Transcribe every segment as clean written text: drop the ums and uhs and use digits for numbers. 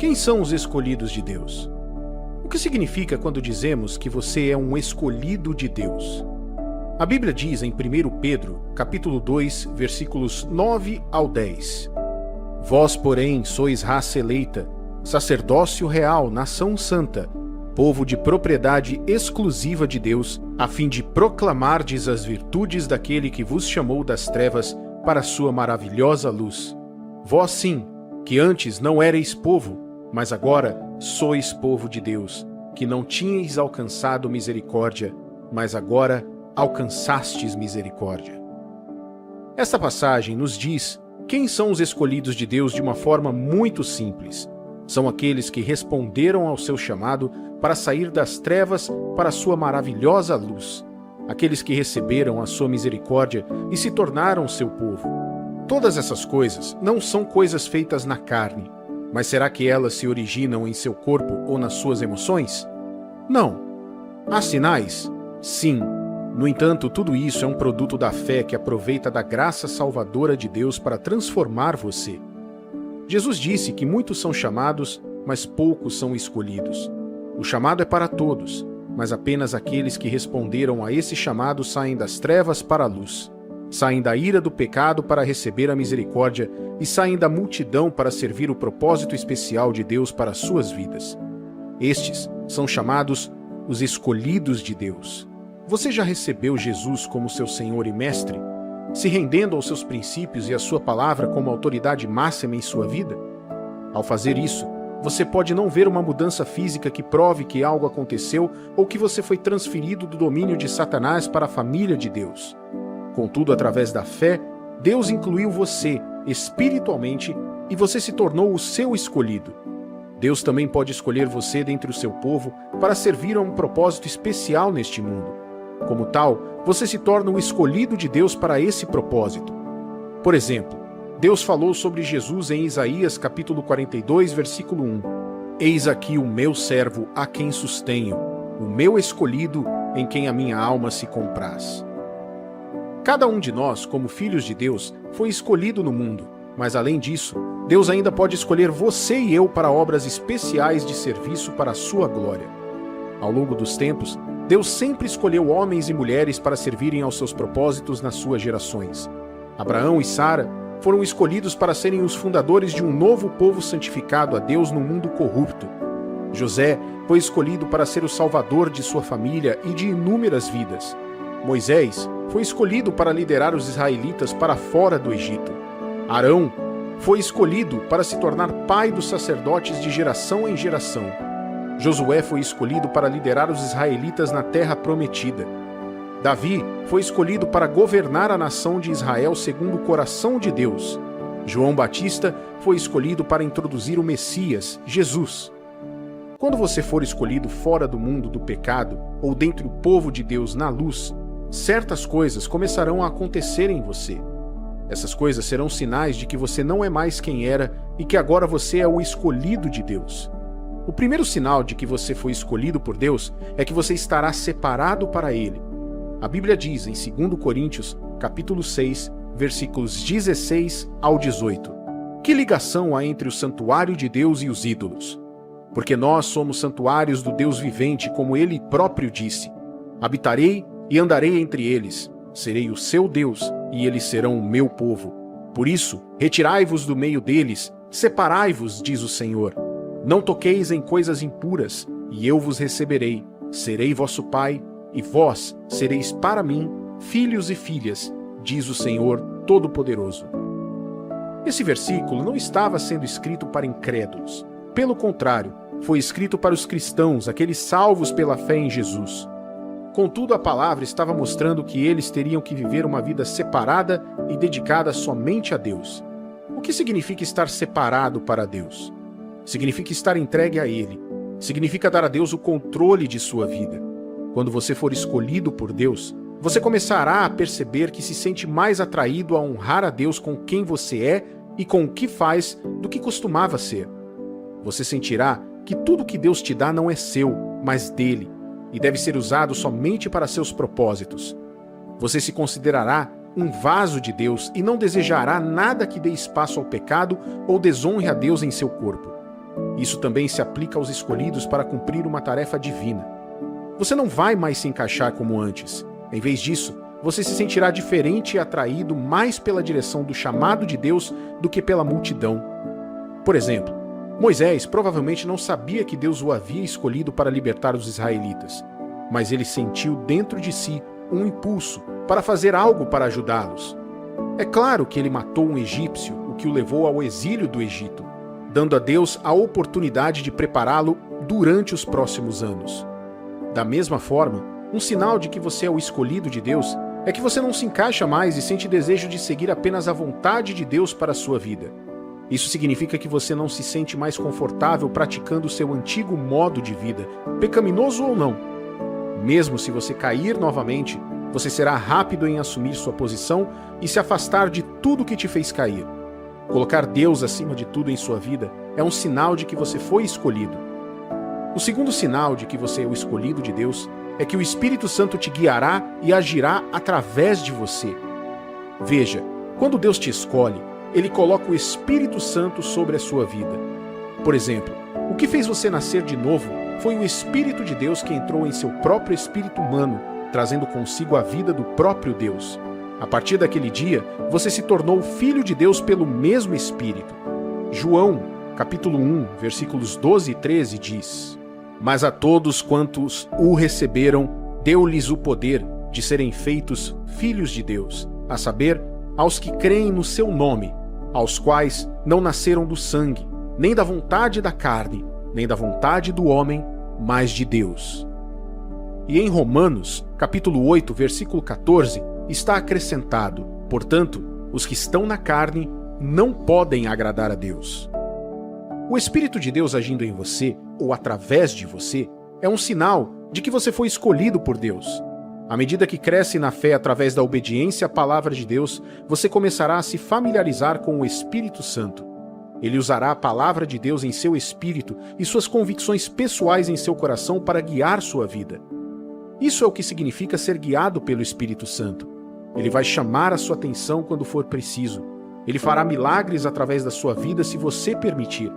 Quem são os escolhidos de Deus? O que significa quando dizemos que você é um escolhido de Deus? A Bíblia diz em 1 Pedro, capítulo 2, versículos 9 ao 10: Vós, porém, sois raça eleita, sacerdócio real, nação santa, povo de propriedade exclusiva de Deus, a fim de proclamardes as virtudes daquele que vos chamou das trevas para a sua maravilhosa luz. Vós sim, que antes não erais povo, mas agora sois povo de Deus, que não tinhais alcançado misericórdia, mas agora alcançastes misericórdia. Esta passagem nos diz quem são os escolhidos de Deus de uma forma muito simples. São aqueles que responderam ao seu chamado para sair das trevas para a sua maravilhosa luz. Aqueles que receberam a sua misericórdia e se tornaram seu povo. Todas essas coisas não são coisas feitas na carne, mas será que elas se originam em seu corpo ou nas suas emoções? Não. Há sinais? Sim. No entanto, tudo isso é um produto da fé que aproveita da graça salvadora de Deus para transformar você. Jesus disse que muitos são chamados, mas poucos são escolhidos. O chamado é para todos, mas apenas aqueles que responderam a esse chamado saem das trevas para a luz. Saem da ira do pecado para receber a misericórdia e saem da multidão para servir o propósito especial de Deus para as suas vidas. Estes são chamados os escolhidos de Deus. Você já recebeu Jesus como seu Senhor e Mestre, se rendendo aos seus princípios e à sua palavra como autoridade máxima em sua vida? Ao fazer isso, você pode não ver uma mudança física que prove que algo aconteceu ou que você foi transferido do domínio de Satanás para a família de Deus. Contudo, através da fé, Deus incluiu você espiritualmente e você se tornou o seu escolhido. Deus também pode escolher você dentre o seu povo para servir a um propósito especial neste mundo. Como tal, você se torna o escolhido de Deus para esse propósito. Por exemplo, Deus falou sobre Jesus em Isaías capítulo 42, versículo 1. Eis aqui o meu servo a quem sustenho, o meu escolhido em quem a minha alma se compraz. Cada um de nós, como filhos de Deus, foi escolhido no mundo, mas além disso, Deus ainda pode escolher você e eu para obras especiais de serviço para a sua glória. Ao longo dos tempos, Deus sempre escolheu homens e mulheres para servirem aos seus propósitos nas suas gerações. Abraão e Sara foram escolhidos para serem os fundadores de um novo povo santificado a Deus no mundo corrupto. José foi escolhido para ser o salvador de sua família e de inúmeras vidas. Moisés foi escolhido para liderar os israelitas para fora do Egito. Arão foi escolhido para se tornar pai dos sacerdotes de geração em geração. Josué foi escolhido para liderar os israelitas na terra prometida. Davi foi escolhido para governar a nação de Israel segundo o coração de Deus. João Batista foi escolhido para introduzir o Messias, Jesus. Quando você for escolhido fora do mundo do pecado ou dentre o povo de Deus na luz, certas coisas começarão a acontecer em você. Essas coisas serão sinais de que você não é mais quem era e que agora você é o escolhido de Deus. O primeiro sinal de que você foi escolhido por Deus é que você estará separado para Ele. A Bíblia diz em 2 Coríntios, capítulo 6, versículos 16 ao 18: Que ligação há entre o santuário de Deus e os ídolos? Porque nós somos santuários do Deus vivente, como Ele próprio disse: Habitarei e andarei entre eles, serei o seu Deus e eles serão o meu povo. Por isso, retirai-vos do meio deles, separai-vos, diz o Senhor. Não toqueis em coisas impuras, e eu vos receberei. Serei vosso pai, e vós sereis para mim filhos e filhas, diz o Senhor Todo-Poderoso. Esse versículo não estava sendo escrito para incrédulos. Pelo contrário, foi escrito para os cristãos, aqueles salvos pela fé em Jesus. Contudo, a palavra estava mostrando que eles teriam que viver uma vida separada e dedicada somente a Deus. O que significa estar separado para Deus? Significa estar entregue a Ele. Significa dar a Deus o controle de sua vida. Quando você for escolhido por Deus, você começará a perceber que se sente mais atraído a honrar a Deus com quem você é e com o que faz do que costumava ser. Você sentirá que tudo que Deus te dá não é seu, mas dele, e deve ser usado somente para seus propósitos. Você se considerará um vaso de Deus e não desejará nada que dê espaço ao pecado ou desonre a Deus em seu corpo. Isso também se aplica aos escolhidos para cumprir uma tarefa divina. Você não vai mais se encaixar como antes. Em vez disso, você se sentirá diferente e atraído mais pela direção do chamado de Deus do que pela multidão. Por exemplo, Moisés provavelmente não sabia que Deus o havia escolhido para libertar os israelitas, mas ele sentiu dentro de si um impulso para fazer algo para ajudá-los. É claro que ele matou um egípcio, o que o levou ao exílio do Egito, dando a Deus a oportunidade de prepará-lo durante os próximos anos. Da mesma forma, um sinal de que você é o escolhido de Deus é que você não se encaixa mais e sente desejo de seguir apenas a vontade de Deus para a sua vida. Isso significa que você não se sente mais confortável praticando o seu antigo modo de vida, pecaminoso ou não. Mesmo se você cair novamente, você será rápido em assumir sua posição e se afastar de tudo que te fez cair. Colocar Deus acima de tudo em sua vida é um sinal de que você foi escolhido. O segundo sinal de que você é o escolhido de Deus é que o Espírito Santo te guiará e agirá através de você. Veja, quando Deus te escolhe, Ele coloca o Espírito Santo sobre a sua vida. Por exemplo, o que fez você nascer de novo foi o Espírito de Deus que entrou em seu próprio espírito humano, trazendo consigo a vida do próprio Deus. A partir daquele dia, você se tornou filho de Deus pelo mesmo Espírito. João, capítulo 1, versículos 12 e 13 diz: Mas a todos quantos o receberam, deu-lhes o poder de serem feitos filhos de Deus, a saber, aos que creem no seu nome, aos quais não nasceram do sangue, nem da vontade da carne, nem da vontade do homem, mas de Deus. E em Romanos, capítulo 8, versículo 14, está acrescentado: Portanto, os que estão na carne não podem agradar a Deus. O Espírito de Deus agindo em você, ou através de você, é um sinal de que você foi escolhido por Deus. À medida que cresce na fé através da obediência à palavra de Deus, você começará a se familiarizar com o Espírito Santo. Ele usará a palavra de Deus em seu espírito e suas convicções pessoais em seu coração para guiar sua vida. Isso é o que significa ser guiado pelo Espírito Santo. Ele vai chamar a sua atenção quando for preciso. Ele fará milagres através da sua vida se você permitir.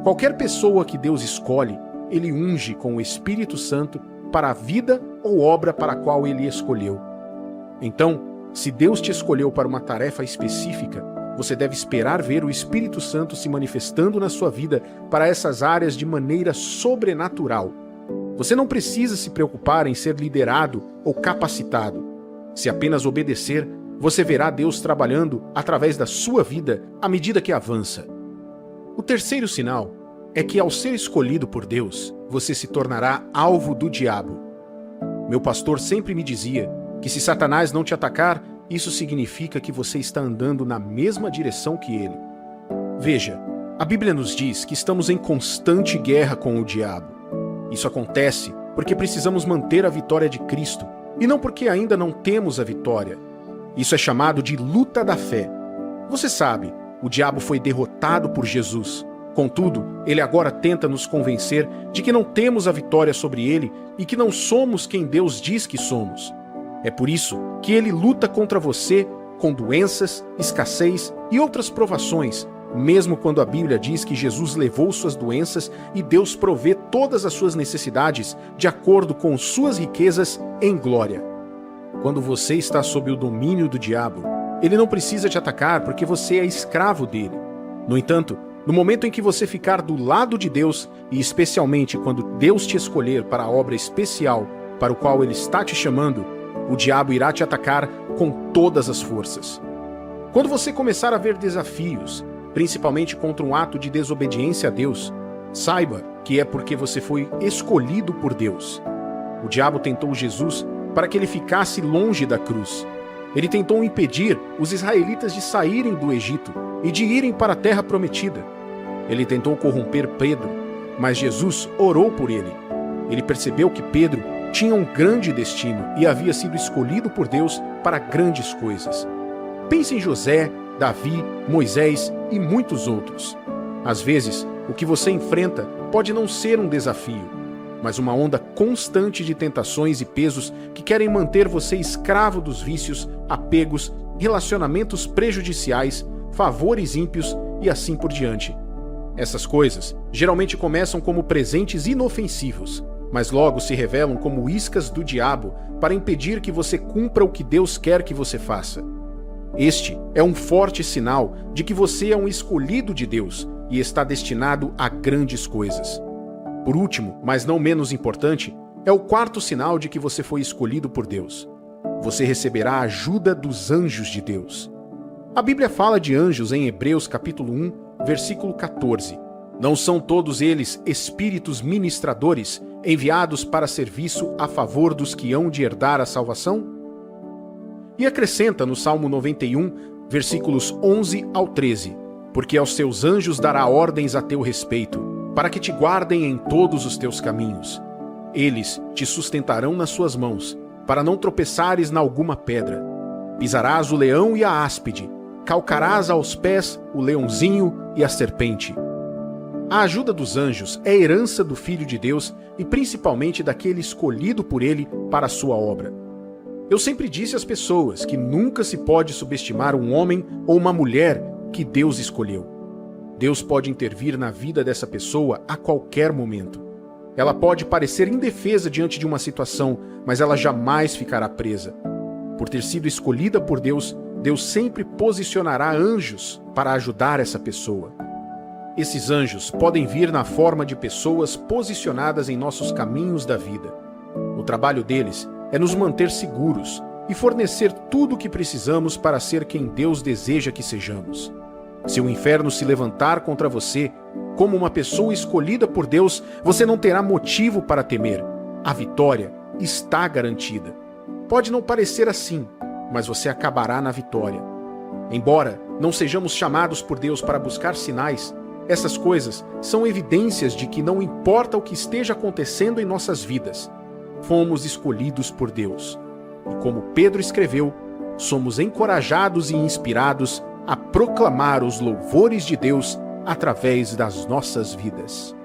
Qualquer pessoa que Deus escolhe, Ele unge com o Espírito Santo para a vida ou obra para a qual Ele escolheu. Então, se Deus te escolheu para uma tarefa específica, você deve esperar ver o Espírito Santo se manifestando na sua vida para essas áreas de maneira sobrenatural. Você não precisa se preocupar em ser liderado ou capacitado. Se apenas obedecer, você verá Deus trabalhando através da sua vida à medida que avança. O terceiro sinal é que, ao ser escolhido por Deus, você se tornará alvo do diabo. Meu pastor sempre me dizia que se Satanás não te atacar, isso significa que você está andando na mesma direção que ele. Veja, a Bíblia nos diz que estamos em constante guerra com o diabo. Isso acontece porque precisamos manter a vitória de Cristo, e não porque ainda não temos a vitória. Isso é chamado de luta da fé. Você sabe, o diabo foi derrotado por Jesus. Contudo, ele agora tenta nos convencer de que não temos a vitória sobre ele e que não somos quem Deus diz que somos. É por isso que ele luta contra você com doenças, escassez e outras provações, mesmo quando a Bíblia diz que Jesus levou suas doenças e Deus provê todas as suas necessidades de acordo com suas riquezas em glória. Quando você está sob o domínio do diabo, ele não precisa te atacar porque você é escravo dele. No entanto, no momento em que você ficar do lado de Deus, e especialmente quando Deus te escolher para a obra especial para o qual ele está te chamando, o diabo irá te atacar com todas as forças. Quando você começar a ver desafios, principalmente contra um ato de desobediência a Deus, saiba que é porque você foi escolhido por Deus. O diabo tentou Jesus para que ele ficasse longe da cruz. Ele tentou impedir os israelitas de saírem do Egito e de irem para a terra prometida. Ele tentou corromper Pedro, mas Jesus orou por ele. Ele percebeu que Pedro tinha um grande destino e havia sido escolhido por Deus para grandes coisas. Pense em José, Davi, Moisés e muitos outros. Às vezes, o que você enfrenta pode não ser um desafio, mas uma onda constante de tentações e pesos que querem manter você escravo dos vícios, apegos, relacionamentos prejudiciais, favores ímpios e assim por diante. Essas coisas geralmente começam como presentes inofensivos, mas logo se revelam como iscas do diabo para impedir que você cumpra o que Deus quer que você faça. Este é um forte sinal de que você é um escolhido de Deus e está destinado a grandes coisas. Por último, mas não menos importante, é o quarto sinal de que você foi escolhido por Deus. Você receberá a ajuda dos anjos de Deus. A Bíblia fala de anjos em Hebreus capítulo 1, versículo 14. Não são todos eles espíritos ministradores enviados para serviço a favor dos que hão de herdar a salvação? E acrescenta no Salmo 91, versículos 11 ao 13, porque aos seus anjos dará ordens a teu respeito, para que te guardem em todos os teus caminhos. Eles te sustentarão nas suas mãos, para não tropeçares na alguma pedra. Pisarás o leão e a áspide, calcarás aos pés o leãozinho e a serpente. A ajuda dos anjos é herança do Filho de Deus e principalmente daquele escolhido por ele para a sua obra. Eu sempre disse às pessoas que nunca se pode subestimar um homem ou uma mulher que Deus escolheu. Deus pode intervir na vida dessa pessoa a qualquer momento. Ela pode parecer indefesa diante de uma situação, mas ela jamais ficará presa. Por ter sido escolhida por Deus, Deus sempre posicionará anjos para ajudar essa pessoa. Esses anjos podem vir na forma de pessoas posicionadas em nossos caminhos da vida. O trabalho deles é nos manter seguros e fornecer tudo o que precisamos para ser quem Deus deseja que sejamos. Se o inferno se levantar contra você, como uma pessoa escolhida por Deus, você não terá motivo para temer. A vitória está garantida. Pode não parecer assim, mas você acabará na vitória. Embora não sejamos chamados por Deus para buscar sinais, essas coisas são evidências de que não importa o que esteja acontecendo em nossas vidas, fomos escolhidos por Deus. E como Pedro escreveu, somos encorajados e inspirados a proclamar os louvores de Deus através das nossas vidas.